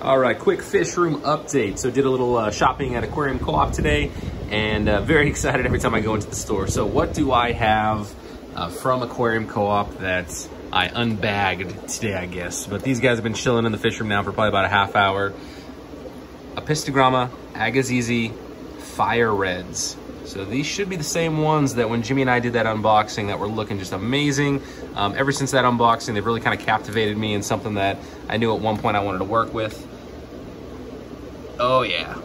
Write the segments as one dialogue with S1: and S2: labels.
S1: All right, quick fish room update. So did a little shopping at Aquarium Co-Op today, and very excited every time I go into the store. So what do I have from Aquarium Co-Op that I unbagged today, I guess? But these guys have been chilling in the fish room now for probably about a half hour. Apistogramma, Agazi, Fire Reds. So these should be the same ones that when Jimmy and I did that unboxing that were looking just amazing. Ever since that unboxing, they've really kind of captivated me and something that I knew at one point I wanted to work with. Oh yeah,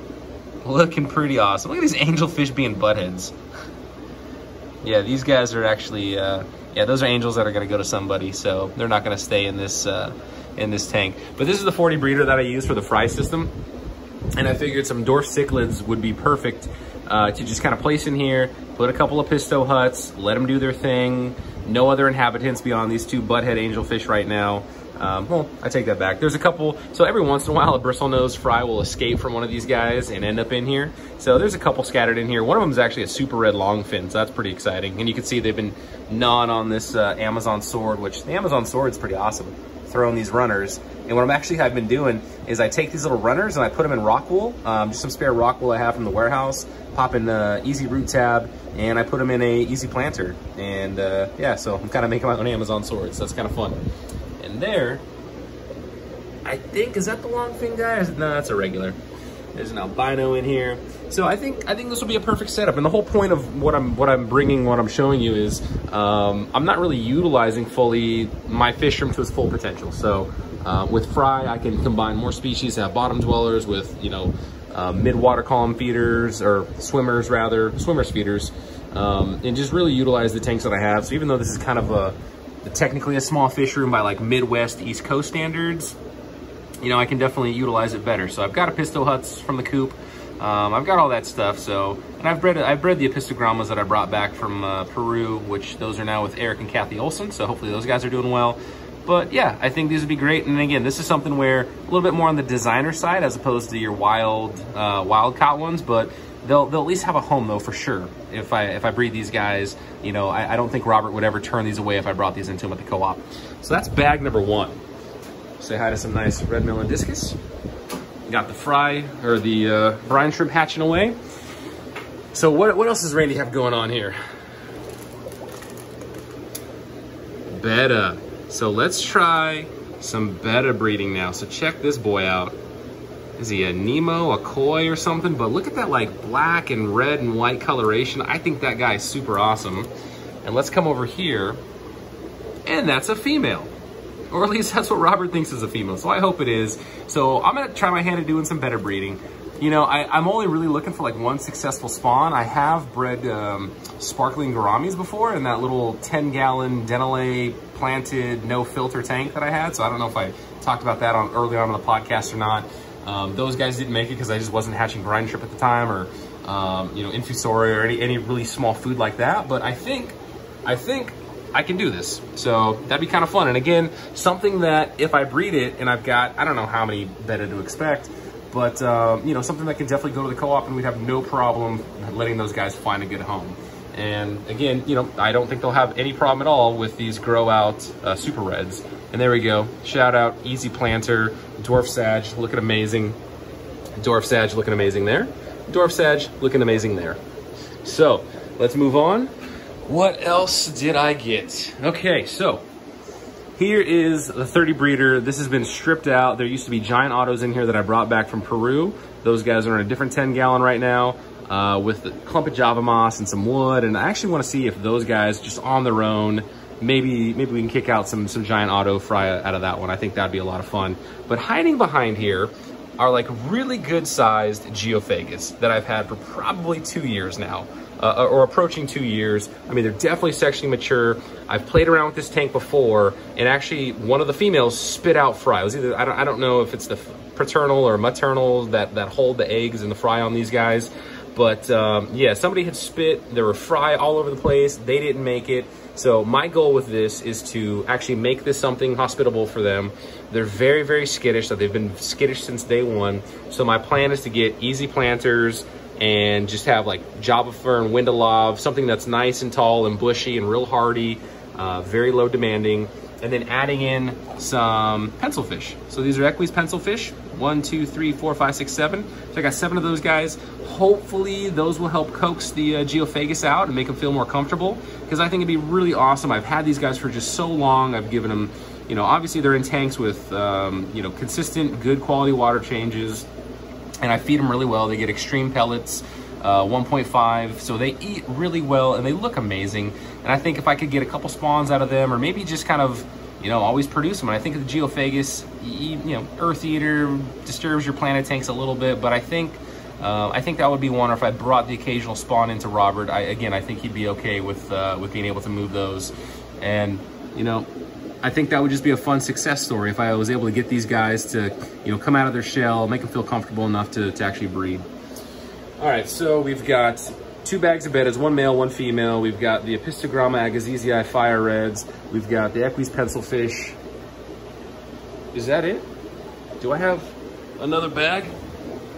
S1: looking pretty awesome. Look at these angelfish being buttheads. Yeah, these guys are actually, yeah, those are angels that are gonna go to somebody, so they're not gonna stay in this tank. But this is the 40 breeder that I use for the fry system. And I figured some dwarf cichlids would be perfect to just kind of place in here, put a couple of pisto huts, let them do their thing. No other inhabitants beyond these two butthead angelfish right now. Well, I take that back. There's a couple, so every once in a while a bristlenose fry will escape from one of these guys and end up in here. So there's a couple scattered in here. One of them is actually a super red longfin, so that's pretty exciting. And you can see they've been gnawing on this Amazon sword, which the Amazon sword is pretty awesome. Throwing these runners. And what I've been doing is I take these little runners and I put them in rock wool, just some spare rock wool I have from the warehouse, pop in Easy Root Tab, and I put them in a Easy Planter. And yeah, so I'm kind of making my own Amazon swords, so that's kind of fun. And there, I think, is that the longfin guy? No, that's a regular. There's an albino in here. So I think this will be a perfect setup. And the whole point of what I'm showing you is I'm not really utilizing fully my fish room to its full potential. So with fry, I can combine more species, have bottom dwellers with, you know, mid-water column feeders, or swimmers feeders, and just really utilize the tanks that I have. So even though this is kind of technically a small fish room by like Midwest, East Coast standards, you know, I can definitely utilize it better. So I've got Apisto huts from the coop. I've got all that stuff. So, and I've bred the Apistogrammas that I brought back from Peru, which those are now with Eric and Kathy Olson. So hopefully those guys are doing well. But yeah, I think these would be great. And again, this is something where a little bit more on the designer side as opposed to your wild caught ones. But they'll at least have a home though, for sure. If I breed these guys, you know, I don't think Robert would ever turn these away if I brought these into him at the co-op. So that's bag number one. Say hi to some nice red mill and discus. Got the fry, or the brine shrimp hatching away. So what else does Randy have going on here? Betta. So let's try some betta breeding now. So check this boy out. Is he a Nemo, a koi or something? But look at that like black and red and white coloration. I think that guy is super awesome. And let's come over here. And that's a female. Or at least that's what Robert thinks is a female, so I hope it is. So I'm gonna try my hand at doing some betta breeding. You know, I'm only really looking for like one successful spawn. I have bred sparkling gouramis before in that little 10-gallon Denali planted no filter tank that I had. So I don't know if I talked about that early on in the podcast or not. Those guys didn't make it because I just wasn't hatching brine shrimp at the time, or you know, infusoria or any really small food like that. But I think I can do this. So that'd be kind of fun. And again, something that if I breed it, and I've got, I don't know how many betta to expect, but you know, something that can definitely go to the co-op and we'd have no problem letting those guys find a good home. And again, you know, I don't think they'll have any problem at all with these grow out super reds. And there we go. Shout out Easy Planter, Dwarf Sag looking amazing. Dwarf Sag looking amazing there. Dwarf Sag looking amazing there. So let's move on. What else did I get? Okay, so here is the 30 breeder. This has been stripped out. There used to be giant autos in here that I brought back from Peru. Those guys are in a different 10-gallon right now with a clump of Java moss and some wood. And I actually want to see if those guys just on their own, maybe we can kick out some giant auto fry out of that one. I think that'd be a lot of fun. But hiding behind here are like really good sized geophagus that I've had for probably 2 years now. Or approaching 2 years. I mean, they're definitely sexually mature. I've played around with this tank before, and actually one of the females spit out fry. It was either, I don't know if it's the paternal or maternal that hold the eggs and the fry on these guys. But yeah, somebody had spit, there were fry all over the place. They didn't make it. So my goal with this is to actually make this something hospitable for them. They're very, very skittish. So they've been skittish since day one. So my plan is to get easy planters and just have like Java Fern, Windalov, something that's nice and tall and bushy and real hardy, very low demanding. and then adding in some pencilfish. So these are Aquarium pencilfish, 1, 2, 3, 4, 5, 6, 7. So I got 7 of those guys. Hopefully those will help coax the geophagus out and make them feel more comfortable, because I think it'd be really awesome. I've had these guys for just so long. I've given them, you know, obviously they're in tanks with, you know, consistent, good quality water changes, and I feed them really well. They get extreme pellets, 1.5, so they eat really well and they look amazing. And I think if I could get a couple spawns out of them, or maybe just kind of, you know, always produce them. And I think the geophagus, you know, earth eater, disturbs your planet tanks a little bit, but I think that would be one. Or if I brought the occasional spawn into Robert, I think he'd be okay with being able to move those. And, you know, I think that would just be a fun success story if I was able to get these guys to, you know, come out of their shell, make them feel comfortable enough to actually breed. All right, so we've got 2 bags of bettas, 1 male, 1 female. We've got the Apistogramma Agazi fire reds. We've got the Aquarium pencilfish. Is that it? Do I have another bag?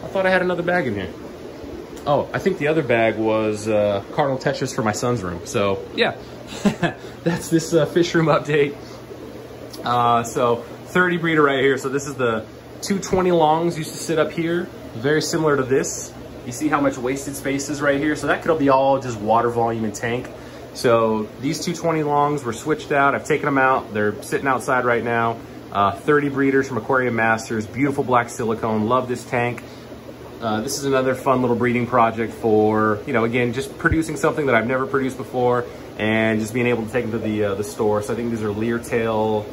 S1: I thought I had another bag in here. Oh, I think the other bag was Cardinal Tetras for my son's room. So yeah, that's this fish room update. So 30 breeder right here. So this is the 220 longs used to sit up here. Very similar to this. You see how much wasted space is right here? So that could be all just water volume and tank. So these 220 longs were switched out. I've taken them out. They're sitting outside right now. 30 breeders from Aquarium Masters. Beautiful black silicone. Love this tank. This is another fun little breeding project for, you know, again, just producing something that I've never produced before and just being able to take them to the store. So I think these are Leartail,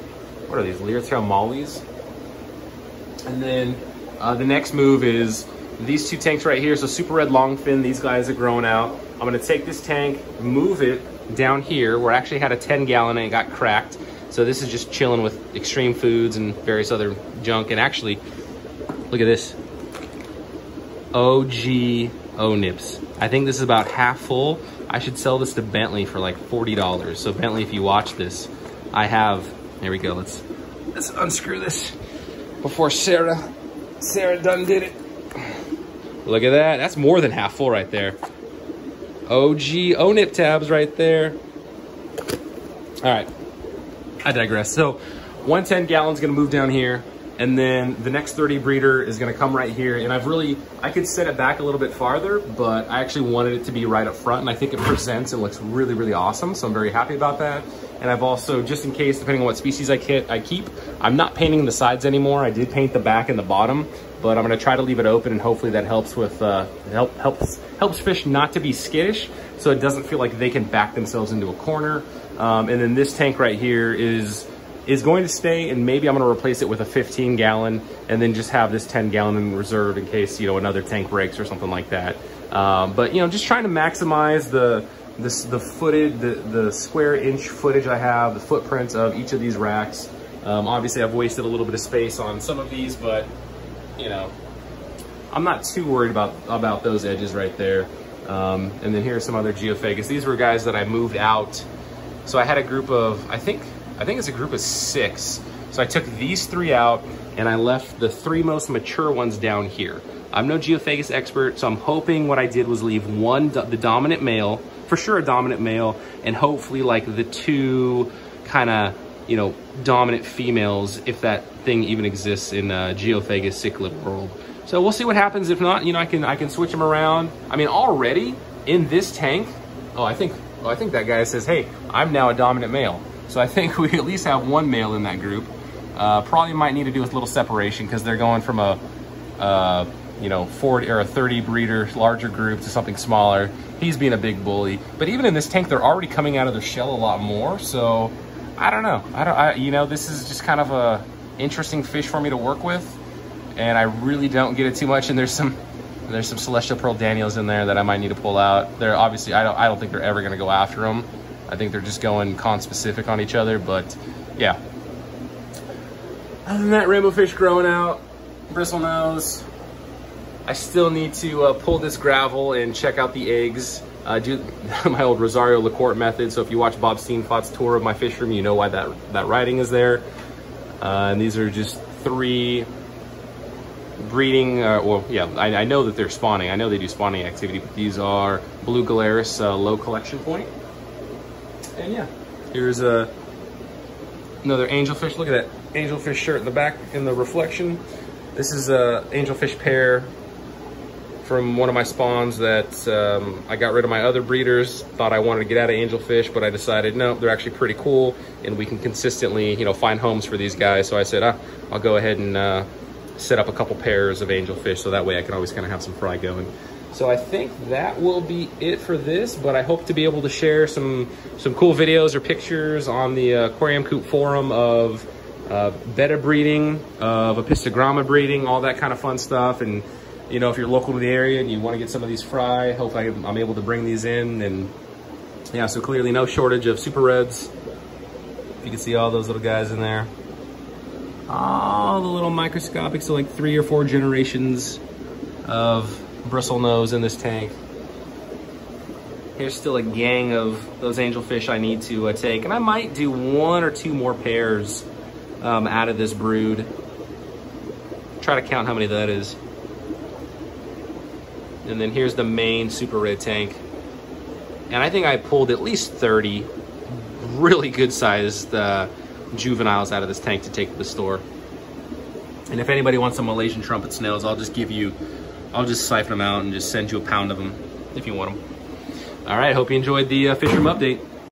S1: what are these? Leartail mollies. And then the next move is these 2 tanks right here. So super red longfin, these guys are growing out. I'm gonna take this tank, move it down here where I actually had a 10 gallon and it got cracked. So this is just chilling with extreme foods and various other junk. And actually, look at this. OG O-Nips. I think this is about half full. I should sell this to Bentley for like $40. So Bentley, if you watch this, I have, there we go. Let's unscrew this before Sarah done did it. Look at that. That's more than half full right there. OG O-Nip tabs right there. All right, I digress. So 110 gallons gonna move down here, and then the next 30 breeder is gonna come right here. And I could set it back a little bit farther, but I actually wanted it to be right up front, and I think it presents and looks really, really awesome. So I'm very happy about that. And I've also, just in case, depending on what species I keep, I'm not painting the sides anymore. I did paint the back and the bottom, but I'm gonna try to leave it open, and hopefully that helps with, helps fish not to be skittish, so it doesn't feel like they can back themselves into a corner. And then this tank right here is going to stay, and maybe I'm gonna replace it with a 15 gallon and then just have this 10 gallon in reserve in case, you know, another tank breaks or something like that. But, you know, just trying to maximize the footage, the square inch footage I have, the footprints of each of these racks. Obviously I've wasted a little bit of space on some of these, but you know, I'm not too worried about those edges right there. And then here's some other geophagus. These were guys that I moved out. So I had a group of, I think it's a group of 6. So I took these 3 out and I left the 3 most mature ones down here. I'm no geophagus expert, so I'm hoping what I did was leave the dominant male, for sure a dominant male, and hopefully like the 2 kind of, you know, dominant females, if that thing even exists in geophagus cichlid world. So we'll see what happens. If not, you know, I can switch them around. I mean, already in this tank, I think that guy says, hey, I'm now a dominant male. So I think we at least have 1 male in that group. Probably might need to do with a little separation because they're going from a you know, 40 or a 30 breeder larger group to something smaller. He's being a big bully. But even in this tank, they're already coming out of their shell a lot more. So I don't know. You know, this is just kind of a interesting fish for me to work with, and I really don't get it too much. And there's some Celestial Pearl Daniels in there that I might need to pull out. They're obviously, I don't think they're ever going to go after them. I think they're just going con-specific on each other. But yeah. Other than that, rainbow fish growing out, bristle nose. I still need to pull this gravel and check out the eggs. Do my old Rosario LaCourte method. So if you watch Bob Steenfott's tour of my fish room, you know why that writing is there. And these are just 3 breeding, well, yeah, I know that they're spawning. I know they do spawning activity, but these are Blue Galaris low collection point. And yeah, here's Another angelfish. Look at that angelfish shirt in the back in the reflection. This is a Angelfish Pear from one of my spawns that I got rid of my other breeders. Thought I wanted to get out of angelfish, but I decided no, they're actually pretty cool, and we can consistently, you know, find homes for these guys. So I said, I'll go ahead and set up a couple pairs of angelfish, so that way I can always kind of have some fry going. So I think that will be it for this, but I hope to be able to share some cool videos or pictures on the Aquarium Coop forum of betta breeding, of Apistogramma breeding, all that kind of fun stuff. And you know, if you're local to the area and you want to get some of these fry, hope I'm able to bring these in. And yeah, so clearly no shortage of super reds. You can see all those little guys in there. All the little microscopic, so like 3 or 4 generations of bristlenose in this tank. Here's still a gang of those angelfish I need to take, and I might do 1 or 2 more pairs out of this brood. Try to count how many that is. And then here's the main super red tank, and I think I pulled at least 30 really good sized juveniles out of this tank to take to the store. And if anybody wants some Malaysian trumpet snails, I'll just siphon them out and just send you a pound of them if you want them. All right, hope you enjoyed the fish room update.